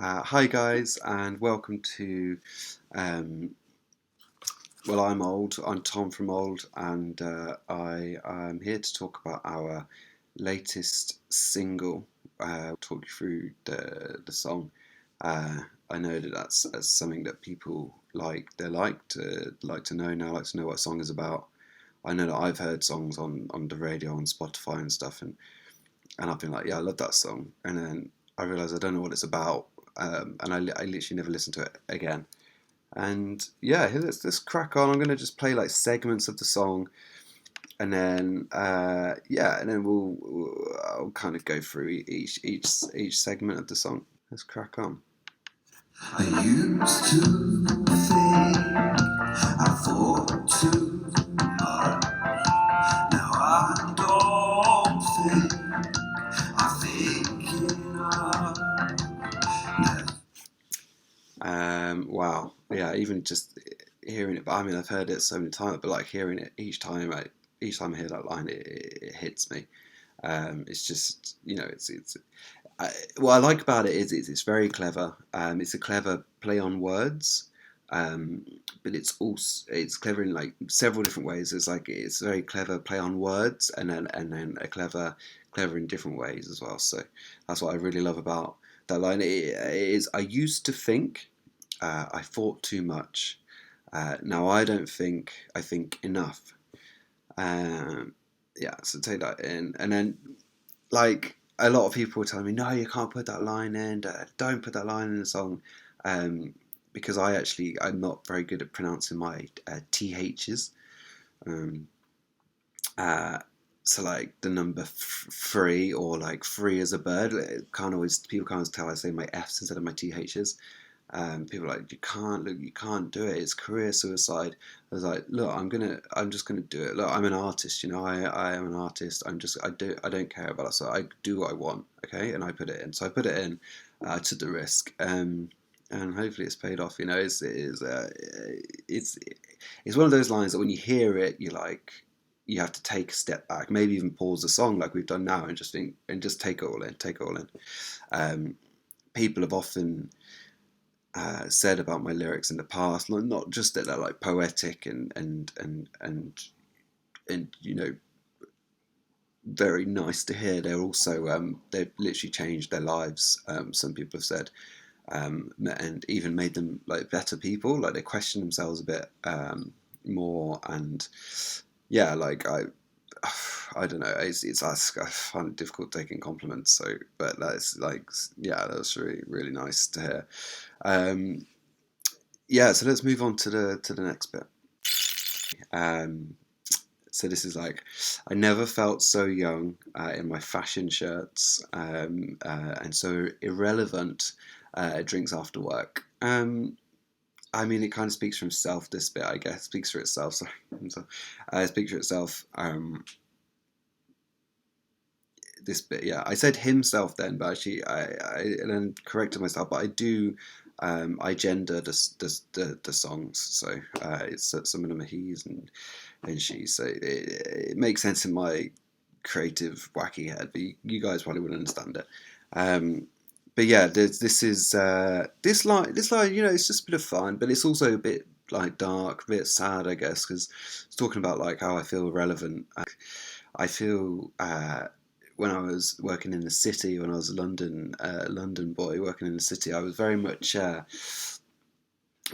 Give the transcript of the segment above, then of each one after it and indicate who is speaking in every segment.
Speaker 1: Hi guys, and welcome to um, I'm Old. I'm Tom from Old, and I am here to talk about our latest single. Talk you through the song. Uh, I know that's something that people like. They like to know now. Like to know what a song is about. I know that I've heard songs on the radio, on Spotify and stuff, and I've been like, yeah, I love that song, and then I realise I don't know what it's about, and I literally never listened to it again. And yeah, let's crack on. I'm gonna just play like segments of the song, and then and then I'll kind of go through each segment of the song. Let's crack on.
Speaker 2: I used to think I thought too much. Now I don't think I'm thinking
Speaker 1: Wow, yeah, even just hearing it. But I mean, I've heard it so many times, but like hearing it each time I hear that line, it hits me. It's just what I like about it is it's very clever. It's a clever play on words, um, but it's clever in like several different ways. It's a very clever play on words, and then a clever in different ways as well. So that's what I really love about that line. It is I used to think I thought too much. Now I don't think I think enough. Um, yeah, so take that in, and then like a lot of people were telling me, no, you can't put that line in. Don't put that line in the song, um, because I'm not very good at pronouncing my ths. Um, uh, so like the number three or like free as a bird, people can't always tell I say my f's instead of my ths. People are like, you can't do it. It's career suicide. I was like, look, I'm just gonna do it. Look, I'm an artist, I am an artist. I don't care about it. So I do what I want, okay? And I put it in. So I put it in. I took the risk, and hopefully it's paid off. It's one of those lines that when you hear it, you have to take a step back, maybe even pause the song like we've done now, and just think and just take it all in, take it all in. Um, People have often said about my lyrics in the past, not just that they're like poetic and very nice to hear. They're also they've literally changed their lives. Some people have said, and even made them like better people. Like they question themselves a bit more, and yeah, like I don't know. I find it difficult taking compliments. So, but that's like yeah, that's really really nice to hear. Um, yeah, so let's move on to the next bit. Um, so this is like, I never felt so young in my fashion shirts, and so irrelevant drinks after work. I mean, it kind of speaks for himself. This bit, I guess, speaks for itself. Sorry, speaks for itself. This bit, yeah, I said himself then, but actually, I then corrected myself. But I do. I gender the songs, so it's some of them are he's and she. So it makes sense in my creative wacky head, but you guys probably wouldn't understand it. But yeah, this is this line. It's just a bit of fun, but it's also a bit like dark, a bit sad, I guess, because it's talking about like how I feel relevant. I feel when I was working in the city, when I was a London boy working in the city, I was very much.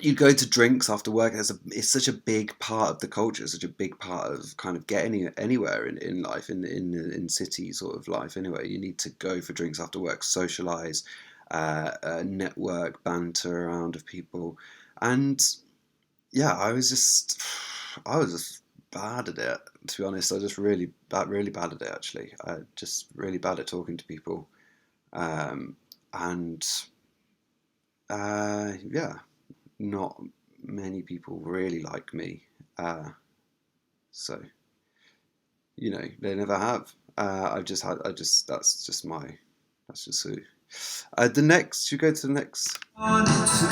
Speaker 1: You go to drinks after work. It's such a big part of the culture, such a big part of kind of getting anywhere in life, in city sort of life. Anyway, you need to go for drinks after work, socialize, network, banter around of people, and yeah, I was just bad at it. To be honest, I just really bad at it. Actually, I just really bad at talking to people, and yeah, not many people really like me. So they never have. That's just who. The next, you go to the next.
Speaker 2: wanted to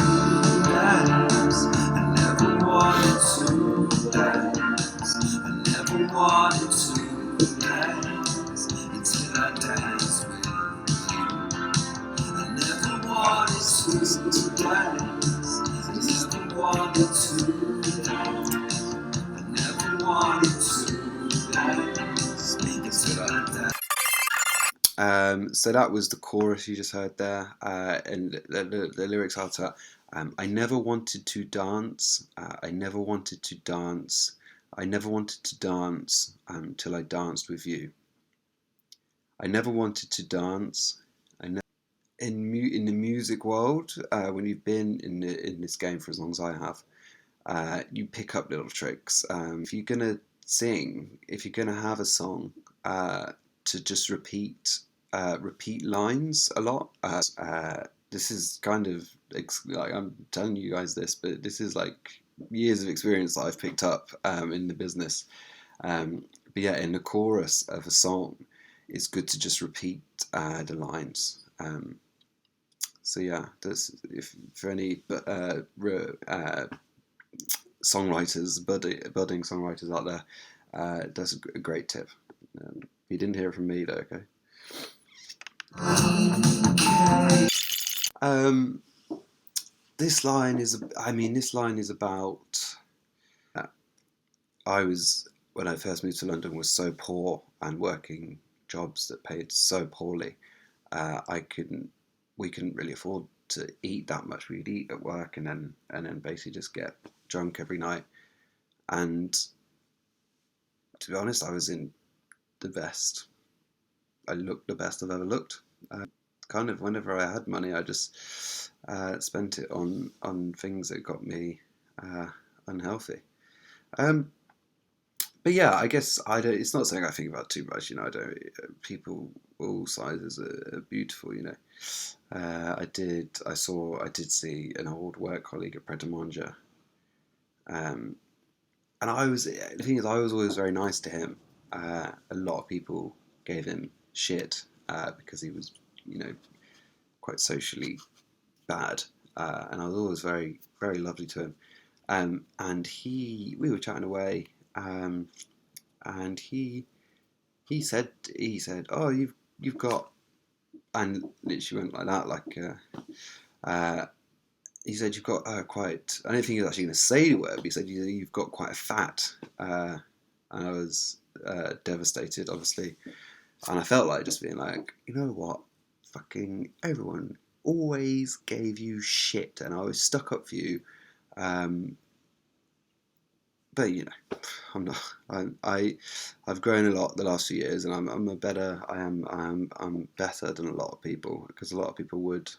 Speaker 2: dance. I never wanted to dance. I never wanted to dance until I danced with you. I never wanted to to dance. I never wanted to dance. I never wanted to dance. Instead I danced.
Speaker 1: So that was the chorus you just heard there, and the lyrics after that. I never wanted to dance. I never wanted to dance. I never wanted to dance till I danced with you. I never wanted to dance. In the music world, when you've been in this game for as long as I have, you pick up little tricks. If you're gonna sing, if you're gonna have a song, to just repeat lines a lot. This is kind of like I'm telling you guys this, but this is like years of experience that I've picked up in the business. But yeah, in the chorus of a song, it's good to just repeat the lines. So yeah, if for any songwriters, budding songwriters out there, that's a great tip. You didn't hear it from me though, okay? This line is about. When I first moved to London, was so poor and working jobs that paid so poorly. We couldn't really afford to eat that much. We'd eat at work and then basically just get drunk every night. And to be honest, I was in the best. I looked the best I've ever looked. Kind of whenever I had money, I just spent it on things that got me unhealthy. But yeah, I guess I don't. It's not something I think about too much. I don't. People all sizes are beautiful. I did see an old work colleague at Pret a Manger, and the thing is, I was always very nice to him. A lot of people gave him shit because he was, quite socially bad, and I was always very, very lovely to him. And we were chatting away, and he said, "Oh, you've got," and literally went like that, he said, "You've got quite." I don't think he was actually going to say the word, but he said, "You've got quite a fat," and I was devastated, obviously, and I felt like just being like, you know what, fucking everyone always gave you shit, and I was stuck up for you. But I'm not. I've grown a lot the last few years, and I'm better than a lot of people, because a lot of people would,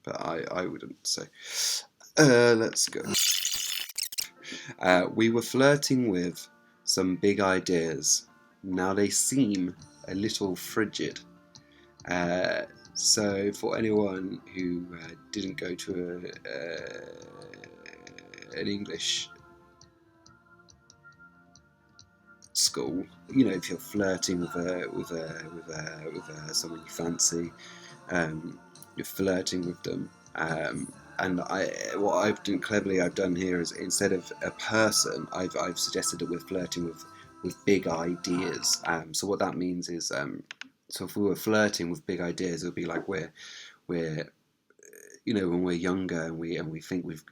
Speaker 1: but I wouldn't. So let's go. We were flirting with some big ideas. Now they seem a little frigid. So for anyone who didn't go to an English school, if you're flirting with someone you fancy, you're flirting with them, and what I've done here is, instead of a person, I've suggested that we're flirting with big ideas. So what that means is, so if we were flirting with big ideas, it would be like we're when we're younger and we think we've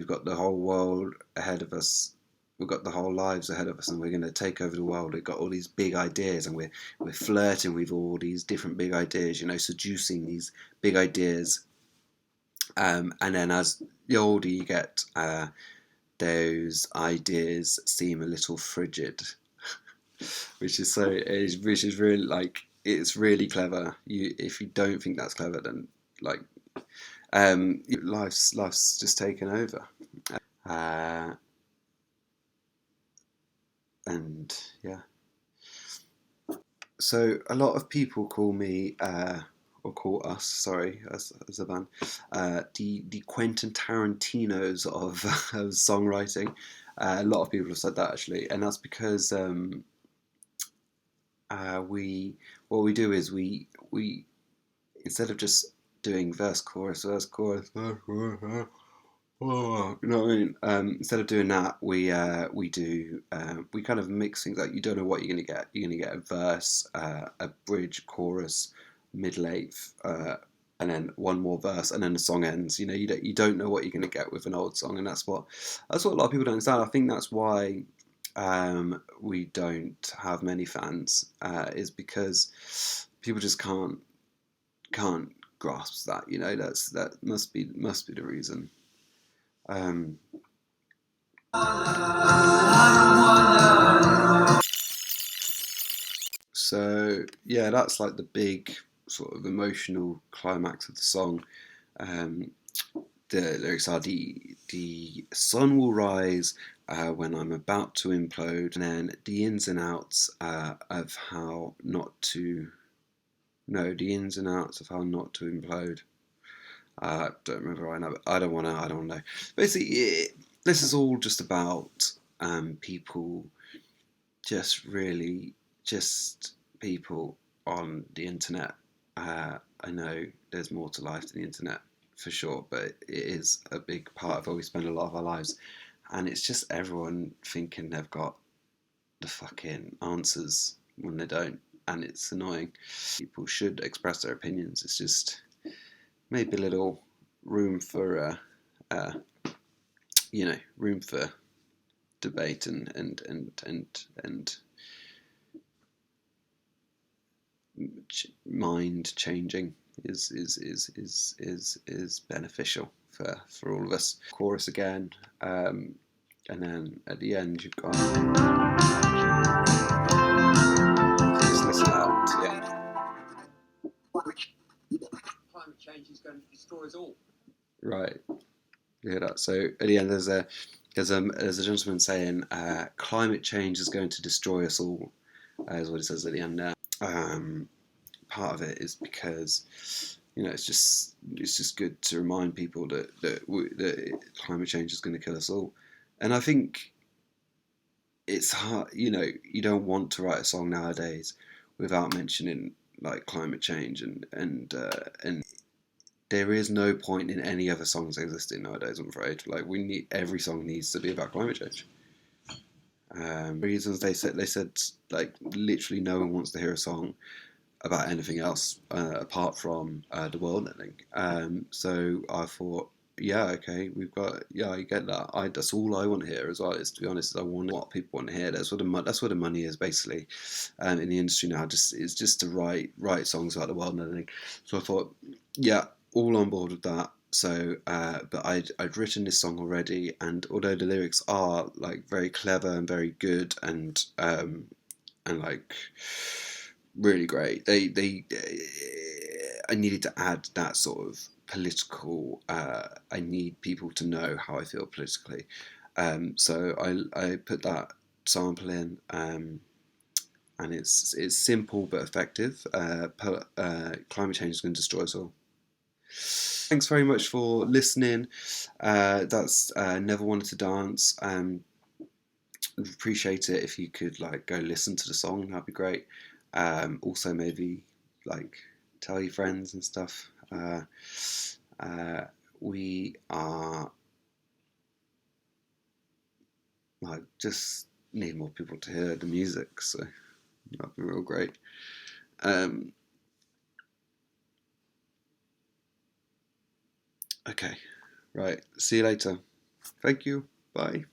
Speaker 1: got the whole world ahead of us. We've got the whole lives ahead of us, and we're going to take over the world. We've got all these big ideas, and we're flirting with all these different big ideas, seducing these big ideas. And then as the older you get, those ideas seem a little frigid, which is really it's really clever. If you don't think that's clever, then life's just taken over. And yeah, so a lot of people call me, or call us, sorry, as a band, the Quentin Tarantinos of songwriting. A lot of people have said that, actually, and that's because what we do is we instead of just doing verse chorus, oh, you know what I mean? Instead of doing that, we kind of mix things up. You don't know what you're gonna get. You're gonna get a verse, a bridge, chorus, middle eighth, and then one more verse, and then the song ends. You know, you don't know what you're going to get with an old song, and that's what a lot of people don't understand. I think that's why we don't have many fans, is because people just can't grasp that. You know, that must be the reason. So yeah, that's like the big sort of emotional climax of the song. Um, the lyrics are the sun will rise when I'm about to implode, and then the ins and outs of how not to. No, the ins and outs of how not to implode. Don't remember right now, but I don't want to. I don't know. Basically, this is all just about people, just people on the internet. I know there's more to life than the internet for sure, but it is a big part of where we spend a lot of our lives, and it's just everyone thinking they've got the fucking answers when they don't, and it's annoying. People should express their opinions. It's just maybe a little room for room for debate and mind changing is beneficial for all of us. Chorus again, and then at the end you've got just listen out. Yeah.
Speaker 2: Climate change is going to destroy us all.
Speaker 1: Right. You hear that? So at the end there's a gentleman saying climate change is going to destroy us all, is what it says at the end there. Part of it is because it's just good to remind people that climate change is going to kill us all, and I think it's hard. You don't want to write a song nowadays without mentioning like climate change and there is no point in any other songs existing nowadays. I'm afraid. Like every song needs to be about climate change. Reasons they said like literally no one wants to hear a song about anything else apart from the world ending. So I thought, yeah, okay, I get that. That's all I want to hear as well. Is to be honest, I want what people want to hear. That's where the money is basically in the industry now. It's just to write songs about the world ending. So I thought, yeah, all on board with that. So, but I'd written this song already, and although the lyrics are like very clever and very good, and like really great, I needed to add that sort of political. I need people to know how I feel politically, so I put that sample in, and it's simple but effective. Climate change is going to destroy us all. Thanks very much for listening. That's Never Wanted to Dance. Appreciate it if you could like go listen to the song. That'd be great. Also maybe like tell your friends and stuff. We are like just need more people to hear the music, so that'd be real great. Okay, right. See you later. Thank you. Bye.